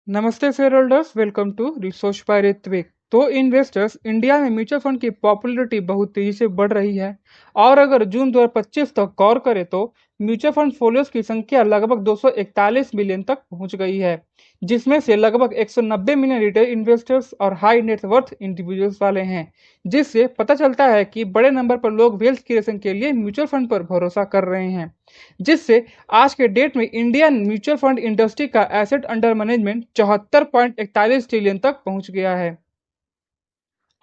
नमस्ते share holders, welcome to resource by Ritwik. तो investors, India में म्यूचुअल फंड की पॉपुलैरिटी बहुत तेजी से बढ़ रही है और अगर जून 2025 तक गौर करें तो म्यूचुअल फंड फोलियोज की संख्या लगभग 241 मिलियन तक पहुंच गई है, जिसमें से लगभग 190 मिलियन रिटेल इन्वेस्टर्स और हाई नेटवर्थ इंडिविजुअल्स वाले हैं। जिससे पता चलता है कि बड़े नंबर पर लोग वेल्थ क्रिएशन के लिए म्यूचुअल फंड पर भरोसा कर रहे हैं, जिससे आज के डेट में इंडियन म्यूचुअल फंड इंडस्ट्री का एसेट अंडर मैनेजमेंट 74.41 ट्रिलियन तक पहुंच गया है।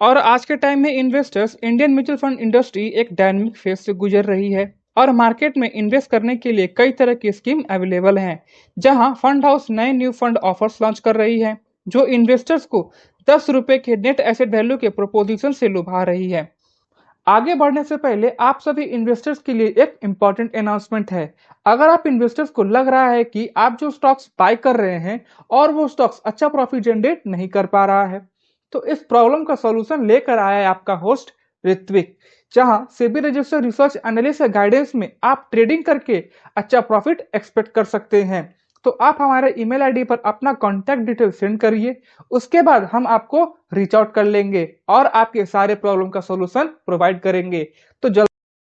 और आज के टाइम में investors, Indian mutual fund industry एक डायनामिक फेज से गुजर रही है और मार्केट में इन्वेस्ट करने के लिए कई तरह की स्कीम अवेलेबल हैं, जहां फंड हाउस नए न्यू फंड ऑफर्स लॉन्च कर रही है जो इन्वेस्टर्स को 10 रुपए के नेट एसेट वैल्यू के प्रोपोजिशन से लुभा रही है। आगे बढ़ने से पहले आप सभी इन्वेस्टर्स के लिए एक इंपॉर्टेंट अनाउंसमेंट है। अगर आप इन्वेस्टर्स को लग रहा है कि आप जो स्टॉक्स बाय कर रहे हैं और वो स्टॉक्स अच्छा प्रॉफिट जनरेट नहीं कर पा रहा है, तो इस प्रॉब्लम का सॉल्यूशन लेकर आया है आपका होस्ट ऋत्विक, जहां SEBI registered research analyst guidance में आप ट्रेडिंग करके अच्छा प्रॉफिट एक्सपेक्ट कर सकते हैं। तो आप हमारे ईमेल आईडी पर अपना कॉन्टैक्ट डिटेल सेंड करिए, उसके बाद हम आपको रीच आउट कर लेंगे और आपके सारे प्रॉब्लम का सॉल्यूशन प्रोवाइड करेंगे। तो जल्द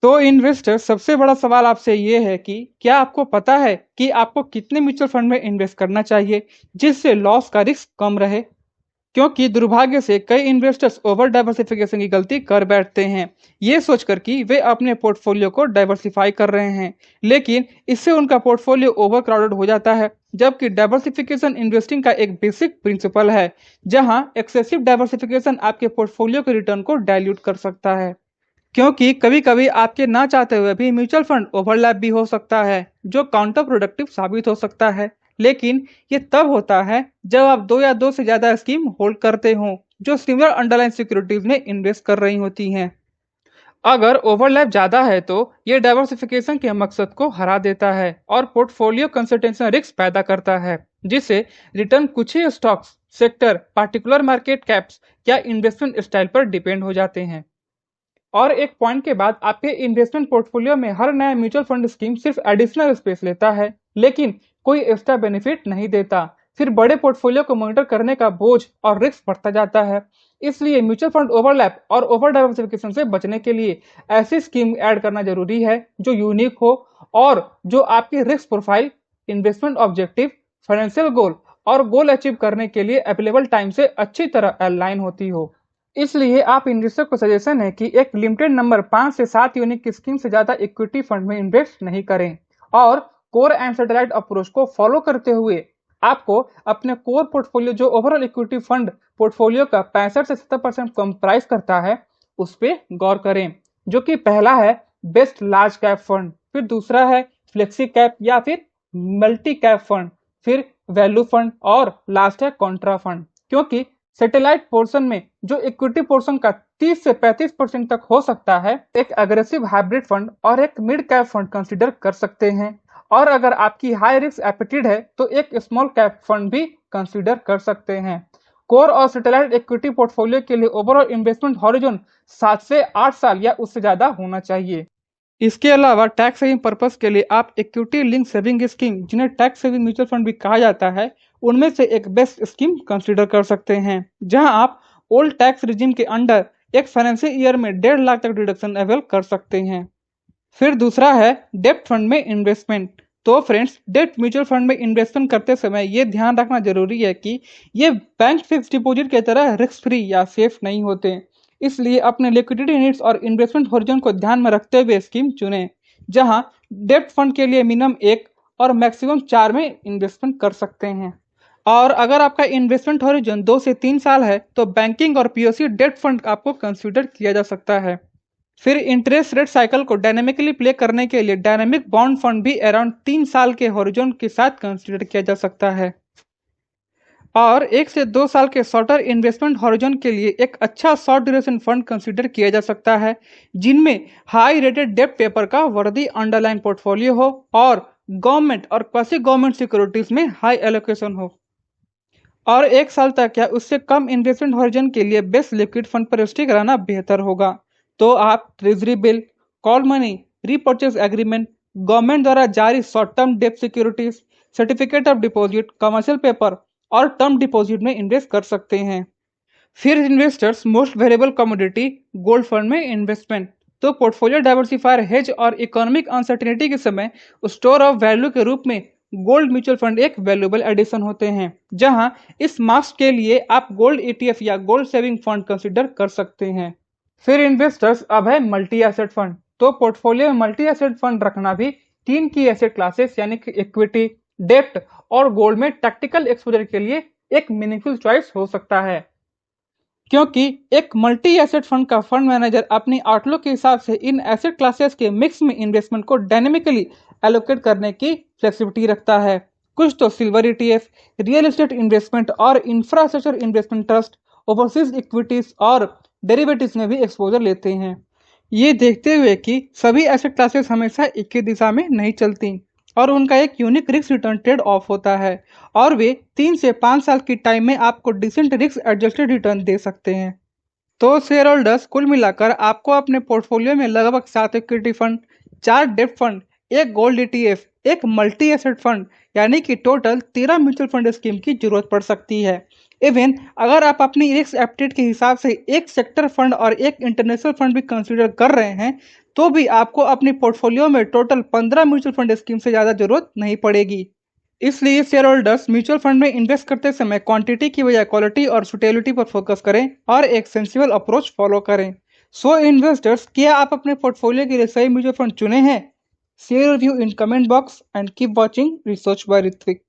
तो इन्वेस्टर, सबसे बड़ा सवाल आपसे ये है कि क्या आपको पता है कि आपको कितने म्यूचुअल फंड में इन्वेस्ट करना चाहिए जिससे लॉस का रिस्क कम रहे। क्योंकि दुर्भाग्य से कई इन्वेस्टर्स ओवर डाइवर्सिफिकेशन की गलती कर बैठते हैं, ये सोचकर कि वे अपने पोर्टफोलियो को डाइवर्सिफाई कर रहे हैं, लेकिन इससे उनका पोर्टफोलियो ओवर क्राउडेड हो जाता है। जबकि डाइवर्सिफिकेशन इन्वेस्टिंग का एक बेसिक प्रिंसिपल है, जहां एक्सेसिव डाइवर्सिफिकेशन आपके पोर्टफोलियो के रिटर्न को डाइल्यूट कर सकता है। क्योंकि कभी कभी आपके ना चाहते हुए भी म्यूचुअल फंड ओवरलैप भी हो सकता है, जो काउंटर प्रोडक्टिव साबित हो सकता है। लेकिन ये तब होता है जब आप दो या दो से ज्यादा स्कीम होल्ड करते हो जो सिमिलर अंडरलाइन सिक्योरिटीज में इन्वेस्ट कर रही होती हैं। अगर ओवरलैप ज्यादा है तो ये डाइवर्सिफिकेशन के मकसद को हरा देता है और पोर्टफोलियो कंसंट्रेशन रिस्क पैदा करता है, जिससे रिटर्न कुछ ही stocks, sector, particular market caps या इन्वेस्टमेंट स्टाइल पर डिपेंड हो जाते हैं। और एक पॉइंट के बाद आपके इन्वेस्टमेंट पोर्टफोलियो में हर नया म्यूचुअल फंड स्कीम सिर्फ एडिशनल स्पेस लेता है, लेकिन कोई एक्स्ट्रा बेनिफिट नहीं देता। फिर बड़े पोर्टफोलियो को मॉनिटर करने का बोझ और रिस्क बढ़ता जाता है। इसलिए म्यूचुअल फंड ओवरलैप और ओवर डाइवर्सिफिकेशन से बचने के लिए ऐसी स्कीम ऐड करना जरूरी है जो यूनिक हो और जो आपकी risk profile, investment objective, financial goal और गोल अचीव करने के लिए अवेलेबल टाइम से अच्छी तरह अलाइन होती हो। इसलिए आप इन्वेस्टर को सजेशन है कि एक लिमिटेड नंबर 5 से 7 यूनिक की स्कीम से ज्यादा इक्विटी फंड में इन्वेस्ट नहीं करें और कोर एंड सैटेलाइट अप्रोच को फॉलो करते हुए आपको अपने कोर पोर्टफोलियो, जो ओवरऑल इक्विटी फंड पोर्टफोलियो का 65 से 70% कंप्राइज करता है, उस पर गौर करें। जो कि पहला है बेस्ट लार्ज कैप फंड, फिर दूसरा है फ्लेक्सी कैप या फिर मल्टी कैप फंड, फिर वैल्यू फंड और लास्ट है कॉन्ट्रा फंड। क्योंकि सैटेलाइट पोर्शन में जो इक्विटी पोर्शन का 30 से 35% तक हो सकता है, एक अग्रेसिव हाइब्रिड फंड और एक मिड कैप फंड कंसीडर कर सकते हैं। और अगर आपकी हाई रिस्क एपेटाइट है तो एक स्मॉल कैप फंड भी कंसीडर कर सकते हैं। कोर और सैटेलाइट इक्विटी पोर्टफोलियो के लिए ओवरऑल इन्वेस्टमेंट हॉरिजॉन 7 से 8 साल या उससे ज्यादा होना चाहिए। इसके अलावा टैक्स सेविंग पर्पस के लिए आप इक्विटी लिंक सेविंग स्कीम, जिन्हें टैक्स सेविंग म्यूचुअल फंड भी कहा जाता है, उनमें से एक बेस्ट स्कीम कंसीडर कर सकते हैं, जहां आप ओल्ड टैक्स रिजीम के अंडर एक फाइनेंशियल ईयर में 1.5 लाख तक डिडक्शन अवेल कर सकते हैं। फिर दूसरा है डेप्ट फंड में इन्वेस्टमेंट। तो फ्रेंड्स, डेप्ट म्यूचुअल फंड में इन्वेस्टमेंट करते समय ये ध्यान रखना जरूरी है कि ये बैंक फिक्स डिपॉजिट की तरह रिस्क फ्री या सेफ नहीं होते। इसलिए अपने लिक्विडिटी नीड्स और इन्वेस्टमेंट होरिजन को ध्यान में रखते हुए स्कीम चुनें, जहां डेप्ट फंड के लिए मिनिमम 1 और मैक्सिमम 4 में इन्वेस्टमेंट कर सकते हैं। और अगर आपका इन्वेस्टमेंट हॉरिजॉन 2 से 3 साल है तो बैंकिंग और पीओसी डेट फंड आपको कंसीडर किया जा सकता है। फिर इंटरेस्ट रेट साइकिल को डायनेमिकली प्ले करने के लिए डायनेमिक बॉन्ड फंड भी अराउंड 3 साल के हॉरिजॉन के साथ कंसीडर किया जा सकता है। और 1 से 2 साल के शॉर्टर इन्वेस्टमेंट हॉरिजॉन के लिए एक अच्छा शॉर्ट ड्यूरेशन फंड कंसीडर किया जा सकता है, जिनमें हाई रेटेड डेप्ट पेपर का वर्दी अंडरलाइन पोर्टफोलियो हो और गवर्नमेंट और क्वासी गवर्नमेंट सिक्योरिटीज में हाई एलोकेशन हो। और 1 साल तक या उससे कम इन्वेस्टमेंट हॉरिजन के लिए बेस्ट लिक्विड फंड पर स्टिक रहना बेहतर होगा। तो आप treasury bill, call money, repurchase agreement, government द्वारा जारी शॉर्ट टर्म डेप्ट securities, certificate of deposit, commercial paper और टर्म डिपॉजिट में इन्वेस्ट कर सकते हैं। फिर investors most variable commodity gold fund में इन्वेस्टमेंट। तो पोर्टफोलियो डाइवर्सिफायर हेज और इकोनॉमिक अनसर्टेनिटी के समय स्टोर ऑफ वैल्यू के रूप में गोल्ड म्यूचुअल फंड एक वैल्यूएबल एडिशन होते हैं, जहां इस मास्क के लिए आप गोल्ड ईटीएफ या गोल्ड सेविंग फंड कंसिडर कर सकते हैं। फिर इन्वेस्टर्स अब है मल्टी एसेट फंड। तो पोर्टफोलियो में मल्टी एसेट फंड रखना भी तीन की एसेट क्लासेस यानी कि इक्विटी, डेप्ट और गोल्ड में टैक्टिकल एक्सपोजर के लिए एक मीनिंगफुल चॉइस हो सकता है, क्योंकि एक मल्टी एसेट फंड का फंड मैनेजर अपनी आउटलुक के हिसाब से इन एसेट क्लासेस के मिक्स में इन्वेस्टमेंट को डायनेमिकली एलोकेट करने की फ्लेक्सिबिलिटी रखता है। कुछ तो silver ETF, real estate investment और infrastructure investment trust, overseas equities और डेरिवेटिव्स में भी एक्सपोजर लेते हैं। ये देखते हुए कि सभी एसेट क्लासेस हमेशा एक ही दिशा में नहीं चलती और उनका एक unique risk return trade off होता है, और वे 3 से 5 साल की टाइम में आपको डिसेंट रिस्क एडजस्टेड रिटर्न दे सकते हैं। तो शेयर होल्डर्स, कुल मिलाकर आपको अपने पोर्टफोलियो में लगभग 7 इक्विटी फंड, 4 डेब्ट फंड, एक गोल्ड ईटीएफ, एक मल्टी एसेट फंड यानी कि टोटल 13 म्यूचुअल फंड स्कीम की जरूरत पड़ सकती है। इवन अगर आप अपनी रिस्क एप्टीट्यूड के हिसाब से एक सेक्टर फंड और एक इंटरनेशनल फंड भी कंसीडर कर रहे हैं, तो भी आपको अपनी पोर्टफोलियो में टोटल 15 म्यूचुअल फंड स्कीम से ज़्यादा जरूरत नहीं पड़ेगी। इसलिए शेयर होल्डर्स म्यूचुअल फंड में इन्वेस्ट करते समय क्वांटिटी की बजाय क्वालिटी और सुटेबिलिटी पर फोकस करें और एक सेंसिबल अप्रोच फॉलो करें। सो इन्वेस्टर्स, क्या आप अपने पोर्टफोलियो के लिए सही म्यूचुअल फंड चुने हैं? Share review in comment box and keep watching research by Ritwik.